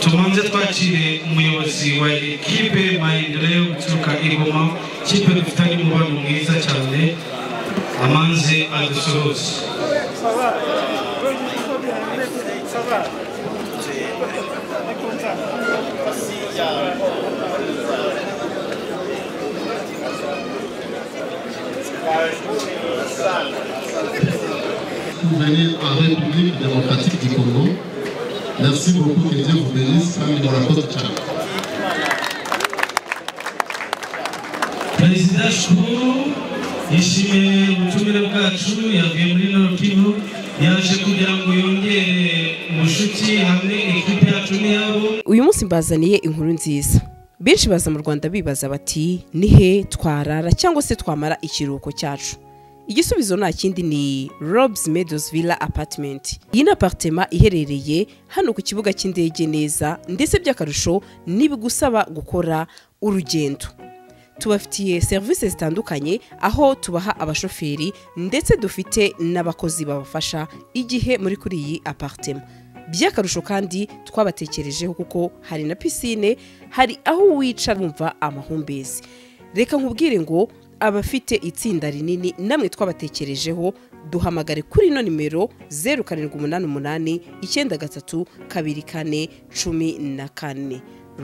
tumanze twakire umuyobozi wa ekipe Maendeleo guturuka Igoma, kipe dufitanye umubano mwiza cyane, amanze adusuhuze. Vous venez en République démocratique du Congo. Merci beaucoup, que Dieu vous bénisse. Président Shukuru yishimiye ubutumire bwacu yavuye muri Nord Kivu, yaje kugira ngo yongere umushuti hamwe ekipe yacu n'iyabo. Uyu munsi mbazaniye inkuru nziza. Benshi baza mu Rwanda bibaza bati nihe twarara cyangwa se twamara ikiruhuko cyacu. Igisubizo nta kindi ni Rob's Meadows Villa Apartment. Iyi ni apartment iherereye hano ku kibuga cy'indege neza, ndetse by'akarusho nibigusaba gukora urugendo. Tubafitiye services zitandukanye, aho tubaha abashoferi ndetse dufite n'abakozi babafasha igihe muri kuri iyi apartment. By'akarusho kandi twabatekerejeho kuko hari na piscine, hari aho wicara wumva amahumbezi. Reka nkubwire ngo abafite itsinda rinini namwe twabatekerejeho, duhamagare kuri no nimero 0788 93 24 14.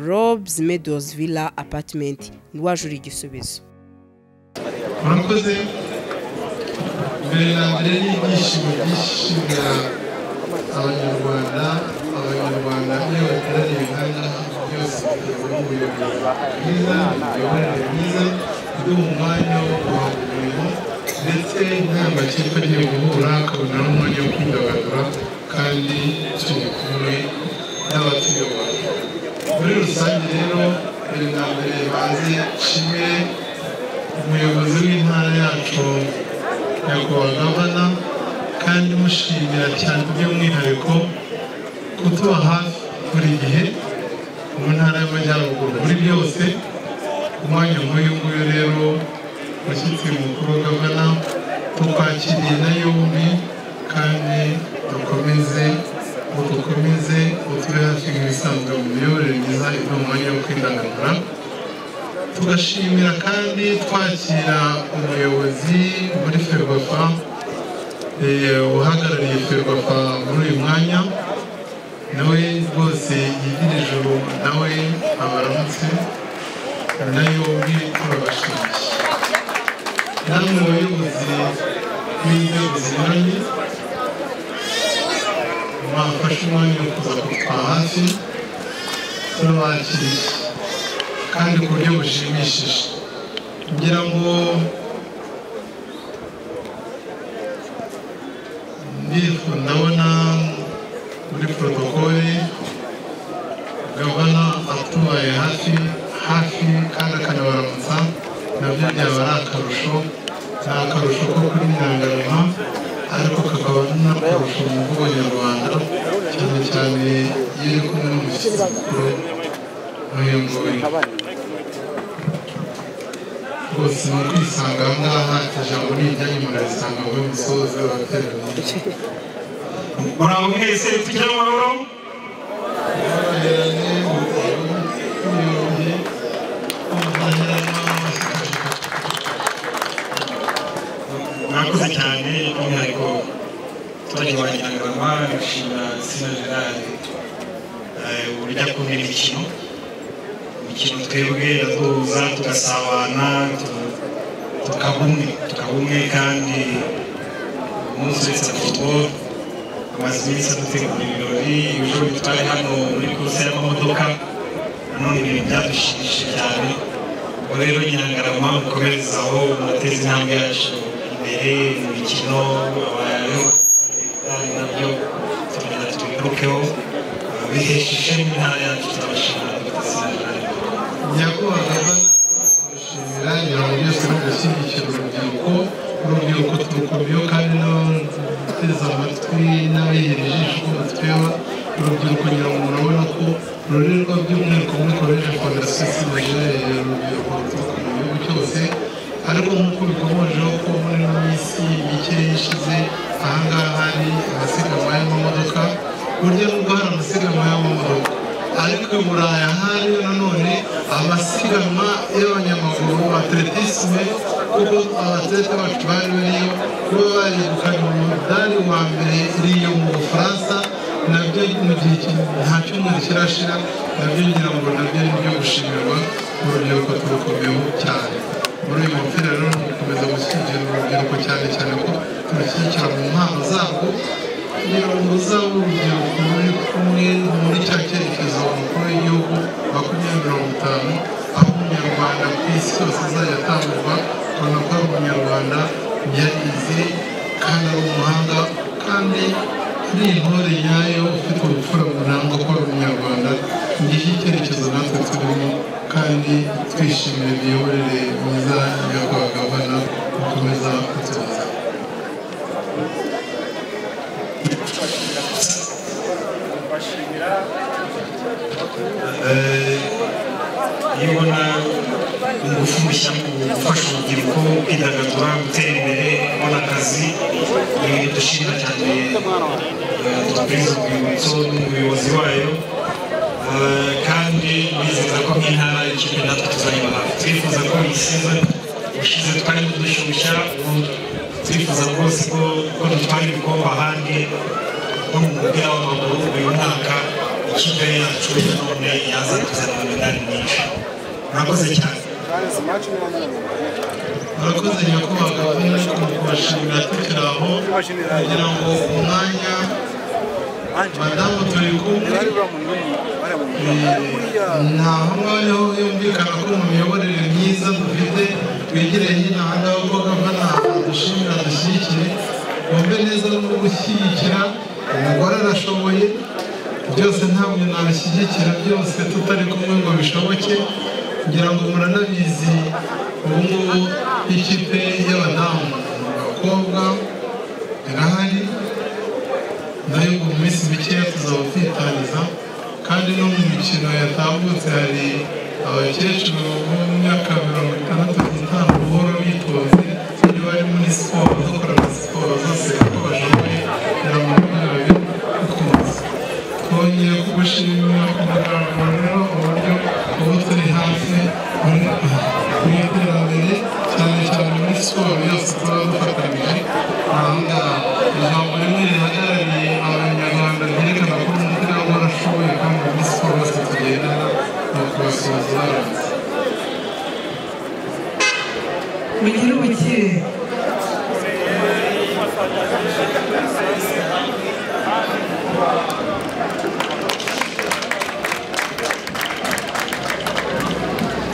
Rob's Meadows Villa Apartment, niwajura igisubizo. Murakoze. Mbere na mbere n'ibyishimo byishimira abanyarwanda iyo bateraniye hano byose ubuyobozi bwiza, imiyoborere myiza, iduha umwanya wo guhanga umurimo, ndetse n'amakipe agiye guhura akabona n'umwanya wo kwidagadura kandi turi kumwe n'abatuyobora. Muri rusange rero, mbere na mbere banze nshimire umuyobozi w'intara yacu nyakubahwa Gavana, kandi mushimira cyane by'umwihariko kutuba hafi buri gihe mu ntara y'Amajyaruguru muri byose. Umwanya nk'uyu nguyu rero mushyitsi mukuru Gavana, tukwakiriye na yombi kandi dukomeze utube hafi nk'ibisanzwe mu miyoborere myiza iva mu mwanya wo kwidagadura. Tugashimira kandi twakira umuyobozi muri Ferwafa, uhagarariye Ferwafa muri uyu mwanya, nawe rwose yigira ijoro, nawe abaramutse na yombi turabashimiye. Namwe bayobozi b'inzego zinyuranye mwafashe umwanya wo kuza kutwa hafi, turabakiriye kandi ku buryo bushimishije. Ngira ngo ndabona muri protokole Gavana atubaye hafi kandi akanabaramutsa, nabyo byaba ari akarusho. Ni akarusho ko kuri Nyirangarama, ariko kakaba n'akarusho mu bw'Abanyarwanda, cyane cyane iyo uri kumwe n'umushyitsi mukuru nk'uyu nguyu. Rwose ni ukwisanga aha ngaha, ijambo ni iryanyu, murarisanga muri musozo abateraniye. Muraho mwese, tujya mu mahoro. Murakoze cyane, by'umwihariko turagiye wa Nyirangarama, gushimira Sina Gerard uburyo akunda imikino twebwe iraduhuza, tugasabana, tukabumwe, kandi umunsi uretse football amaze iminsi adutegura ibirori. Ejo twari hano muri kuruse y'amamodoka, nanone ibintu byadushimishije cyane. Ubwo rero Nyirangarama mukomereza aho murateza intambwe yacu imbere mu mikino, nabyo tugenda tubigarukeho, bihesha ishema intara yacu. Turabashimira nyakubahwa gushimira ibintu byose no gushyigikira urubyiruko turukumbuye, kandi n'abateze amatwi n'abayihereje ijisho batweba urubyiruko. Ngira ngo murabona ko rurerwa by'umwihariko muri College Fondation Sinagerere urubyiruko ruturuka mu gihugu cyose, ariko nk'uko bikomojeho ko muri ino minsi mike ishize aha ngaha hari amasiganwa y'amamodoka. Burya nubwo hari amasiganwa y'amamodoka, natwe Buraya hari nanone amasiganwa y'abanyamaguru atletisme kuko abatlete bacu bari bariyo kuba barigukana umudari wa mbere iriyo mu Bufaransa nabyo mu gihe nta cyumweru kirashira nabyo ngira ngo nabyo ni byo gushimirwa urubyiruko turukomeho cyane muri uyu mupira rero dukomeza gushyigikira urubyiruko cyane cyane ko turashyigikira mu mpano zabo kugira ngo ruzaba urubyiruko ruri kumwe muri cya cyerekezo umukuru w'igihugu 2050 aho umunyarwanda ku isi yose azajya atangurwa ukabona ko ari umunyarwanda yarize kandi ari umuhanga kandi ari intore nyayo ufite ubupfura burangwa ko ari umunyarwanda ngiye icyerekezo natwe turimo kandi twishimiye imiyoborere myiza ya kwa gavana gukomeza kutugezaho iyo ubona ingufu mushya mu gufasha urubyiruko kwidagadura gutera imbere kubona akazi ni ibintu dushima cyane tubwiriza urwibutso n'umuyobozi wayo kandi bizeza ko nk'intara ikipe natwe tuzayibaha twifuza ko iyi season ushize twari kudushyushya twifuza rwose ko dutwara ibikombe ahandi no mu mupira w'amaguru uyu mwaka ikipe yacu none yaza kuzana imidari myinshi murakoze cyane murakoze nyakubahwa gavana kubashimira tukiri aho kugira ngo umwanya madamu turi kumwe ntaho ngaho yumvikana ko mu miyoborere myiza dufite twigire hino aha ngaho ko gavana adushimira dushyigikire wumve neza no gushyigikira umugore arashoboye byose ntabwo nabishyigikira byose tutari kumwe ngo bishoboke kugira ngo muranabizi ubu ngubu ikipe y'abadamu abakobwa irahari nayo mu minsi mikeya tuzaba twitaniza kandi no mu mikino yatambutse hari abakecuru bo mu myaka 65 buhoro bitoze kandi bari muri siporo dukora siporo zose uko bashoboye kugira ngo babe bikunze twongeye kugushimira ku magambo rero uburyo ubu turi hafi mu iterambere cyane cyane muri siporo yose tuba dufatanyije ahangaha ijambo rimwe rihagarariye abanyarwanda ryerekana ko umupira warashoboye kandi muri siporo yose tugendana ni ukubasoza baranze mugire ubukire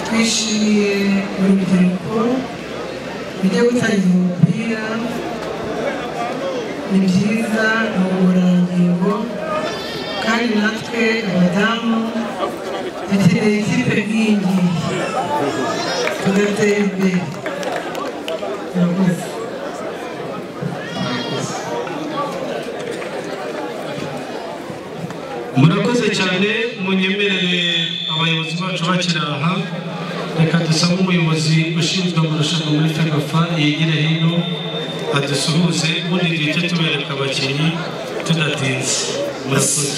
twishimiye urubyiruko rujya gutangiza umupira ni byiza ni ubugororangingo kandi natwe abadamu dukeneye ikipe nk'iyi ngiyi tugatera imbere murakoze murakoze cyane munyemerere abayobozi bacu bakiri aha reka dusabe umuyobozi ushinzwe amarushanwa muri Ferwafa yegere hino adusuhuze ubundi duhite tubereka abakinnyi tudatinze murakoze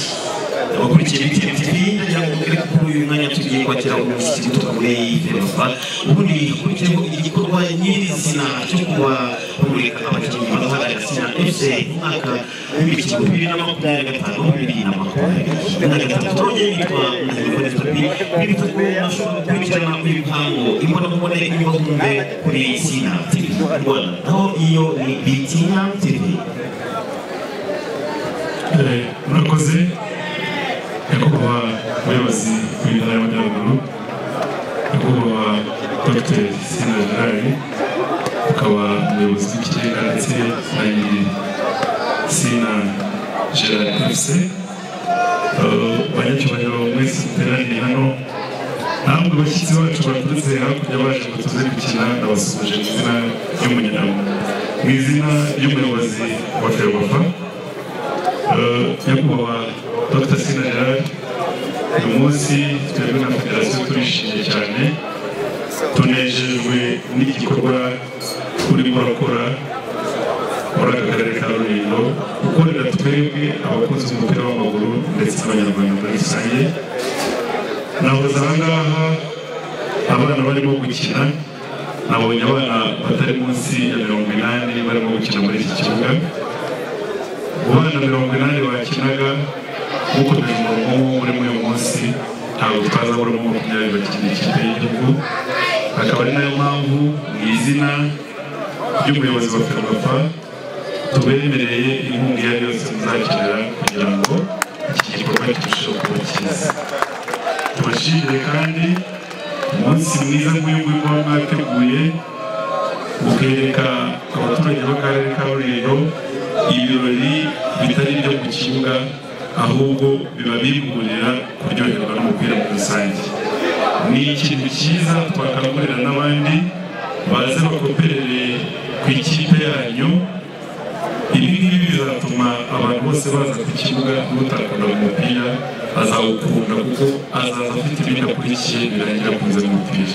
abakurikiye BTN TV ndagira ngo mugere kuri uyu mwanya tugiye kwakira umushyitsi guturuka muri Ferwafa ubundi hakurikiyeho igikorwa nyirizina cyo kuba bamurika abakinnyi bazahagararira Sina FC mu mwaka w'imikino 2025-2026 twongeye bitwa Ndahiro Topi n'ibitego ashobora gukurikirana uyu muhango imbonankubone y'ibihumbi kuri Sina TV Rwanda naho iyo ni BTN TV. murakoze nyakubahwa umuyobozi w'intara y'Amajyaruguru nyakubahwa Dr Sina Gerard ukaba umuyobozi w'ikirenga ndetse na nyiri Sina Gerard FC banyacyubahiro mwese muteraniye hano namwe bashyitsi bacu baturutse hakurya baje ngo tuze gukina nabasuhuje mu izina ry'umunyarwanda mu izina ry'umuyobozi wa Ferwafa nyakubahwa Dr Sina Gerard uyu munsi twebwe na federasiyo turishimye cyane tunejejwe n'igikorwa urimo urakora muri aka karere ka Rulindo ukorera twebwe abakunzi b'umupira w'amaguru ndetse n'abanyarwanda muri rusange nahoze ahangaha abana barimo gukina nabonye abana batari munsi ya 80 barimo gukina muri iki kibuga abana 80 bakinaga nk'uko bivuga muri uyu munsi ntabwo twaza muri 20 bakina ikipe y'igihugu akaba ari nayo mpamvu mu izina ry'umuyobozi wa Ferwafa tubemereye inkunga iyo yose muzakenera kugira ngo iki gikorwa kirusheho kuba cyiza tubashimire kandi umunsi mwiza nk'uyu nguyu muba mwateguye mukereka abaturage b'akarere ka Rulindo ibirori bitari ibyo ku kibuga ahubwo biba bimburira kuryoherwa n'umupira muri rusange ni ikintu cyiza twakangurira n'abandi baze bakoperere ku ikipe yanyu ibi ngibi bizatuma abantu bose baza ku kibuga n'utakunda umupira azawukunda kuko azaza afite ibindi akurikiye birangira kunze umupira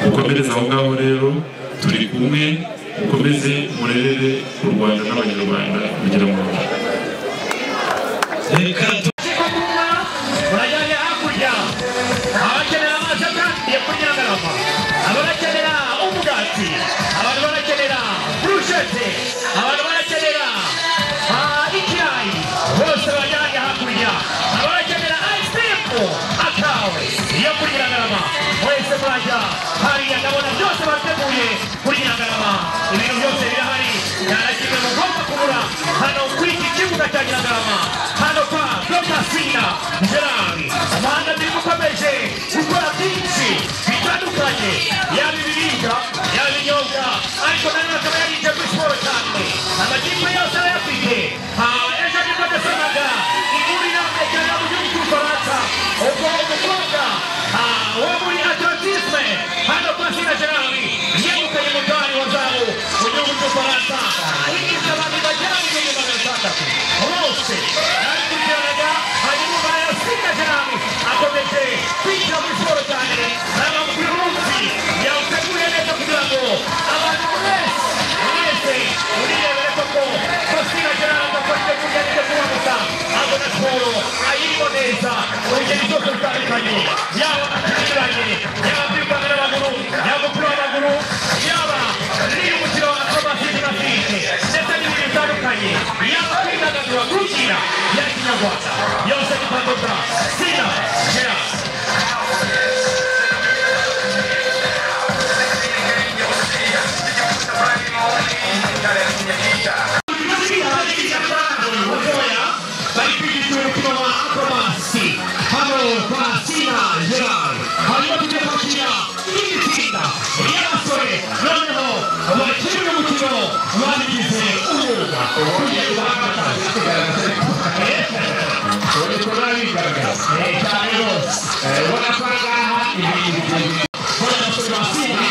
mukomereze aho ngaho rero turi kumwe mukomeze murerere u Rwanda n'abanyarwanda kugira ngo reka tukikuma urajyanye hakurya abakenera amazi kandi kugira ngarama abakenera umugati abantu barakenera brushete abantu barakenera ikirayi bose bajyanye hakurya abakenera ice cream akawe iyo kugira ngarama wese murajya hariya ndabona byose bateguye kugira ngarama ibintu byose birahari yarakimwe mugomba kubura hano kuri iki kibuga cya Nyirangarama hano kwa Dr. Sina Gerard amahanga turi gukomeje gukora byinshi bitandukanye yaba ibiribwa yaba ibinyobwa ariko nanone akaba yarinze kuri siporo cyane amakipe yose arayafite ejo nibwo nasomaga inkuru iramekana mu gihugu cy'Ubufaransa ubwo umukobwa wo muri atletisme hano kwa Sina Gerard yegukanye umudari wa zahabu mu gihugu cy'Ubufaransa yigisha abantu bagera mu bihumbi 600 bose arikugeraga hanyuma barayasika Gerard akomeje kwinjira muri siporo cyane n'abamukuru munsi yawuteguye neza kugira ngo abantu mwese urirebere koko ko Sina Gerard akomeje kugenda kuba gusa abona siporo ayirimo neza mu ngeri zose zitandukanye yaba abakinnyi yaba kwirukanka n'amaguru yaba umupira w'amaguru yaba n'umukino wa acrobatic gymnastics ndetse n'ibindi bitandukanye yaba kwidagadura kugira ya kinyarwanda yose ni Dr. Sina Gerard bari kwigisha umukino wa acrobacy hano kwa Sina Gerard hanyuma tujya kwakira n'itsinda y'abasore noneho bakina umukino babigize umwuga kugira ngo cyane rwose ubona ko ahangaha ibintu bigenda abasore ba Sina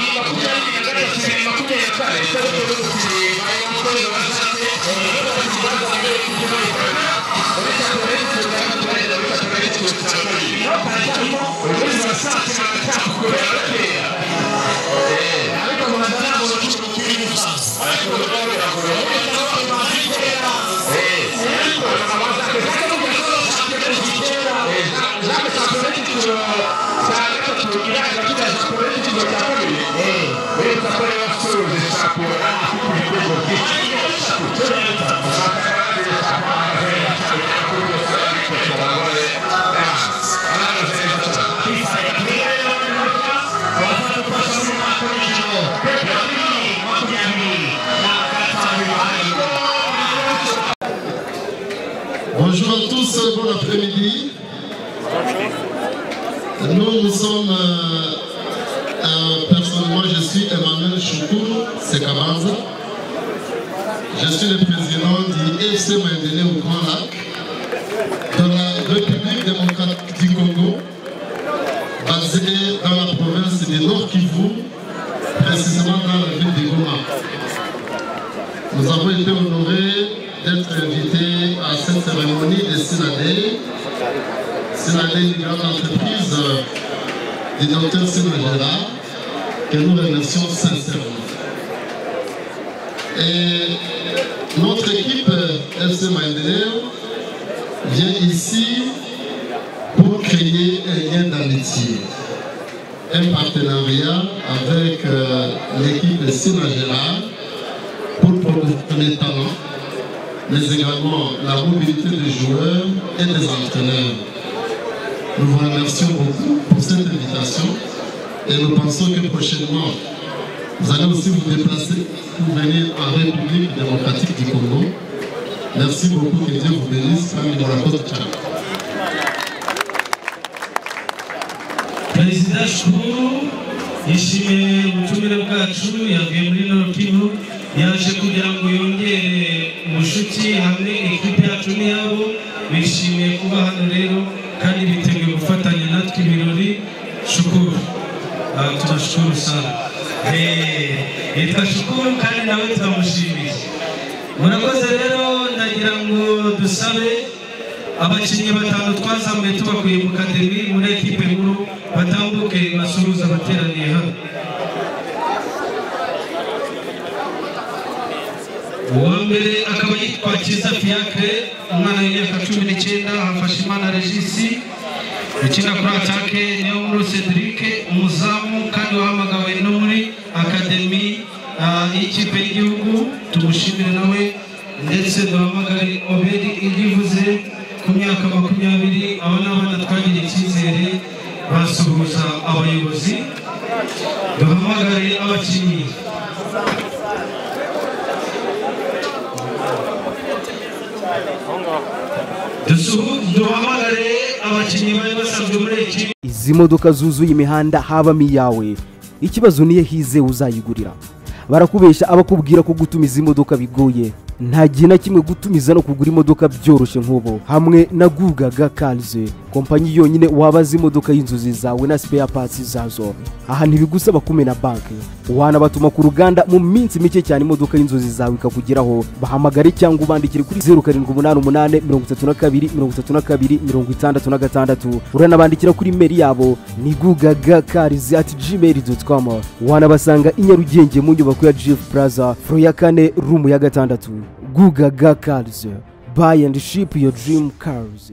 Bonjour à tous, bon après-midi. Nous sommes, personnellement, je suis Emmanuel Choukou Sekabanza. Je suis le président du FC Maïdélé au Grand Lac, de la République démocratique du Congo, basée dans la province du Nord Kivu, précisément dans la ville de Goma. Nous avons été honorés d'être invités à cette cérémonie de Sinadé. Sinadé est une grande entreprise du Dr. Sina Gerard, que nous remercions sincèrement. Et notre équipe FC Maïdélé vient ici pour créer un lien d'amitié. d'amitié. Un partenariat avec l'équipe Sina Gérard pour promouvoir les talents, mais également la mobilité des joueurs et des entraîneurs. Nous vous remercions beaucoup pour cette invitation et nous pensons que prochainement, vous allez aussi vous déplacer pour venir en République démocratique du Congo. Merci beaucoup, que Dieu vous bénisse. Perezida Shukuru yishimiye ubutumire bwacu yavuye muri Nord Kivu yaje kugira ngo yongere ubucuti hamwe ekipe yacu n'iyabo bishimiye kuba hano rero kandi biteguye gufatanya natwe ibirori. Shukuru tunashukuru sana yitwa Shukuru kandi nawe turamushimiye. Murakoze rero ndagira ngo dusabe abakinnyi batanu twazamuye tubakuye mu kademi muri ekipe nkuru batambuke basuhuza abateraniye hano. Uwa mbere akaba yitwa Kiza Fiacre, umwana w'imyaka 19, Hafashimana Regisi, ukina kuri atake Niyonkuru Cedric, umuzamu kandi wahamagawe no muri akademi y'ikipe y'igihugu, tumushimire nawe. Ndetse duhamagare Obedi Igivuze ku myaka 20, aba n'abana twagira icyizere basuhuza abayobozi. Duhamagare abakinnyi. Duhamagare abakinnyi bari basanzwe muri iki. Izi modoka zuzuye imihanda habamo iyawe, ikibazo niye hize uzayigurira. Barakubesha abakubwira ko gutumiza imodoka bigoye. Nta gihe na kimwe gutumiza no kugura imodoka byoroshye nk'ubu. Hamwe na Gugaga Cars, kompanyi yonyine wabaza imodoka y'inzozi zawe na spare parts zazo. Aha ntibigusaba kumena banki, wanabatuma ku ruganda mu minsi mike cyane imodoka y'inzozi zawe ikakugeraho. Bahamagare cyangwa ubandikire kuri 0788 32 66. Uranabandikira kuri mail yabo ni gugagacars@gmail.com. Wanabasanga i Nyarugenge mu nyubako ya GF Plaza floor ya 4 room ya 6. Gugaga Cars, buy and ship your dream cars.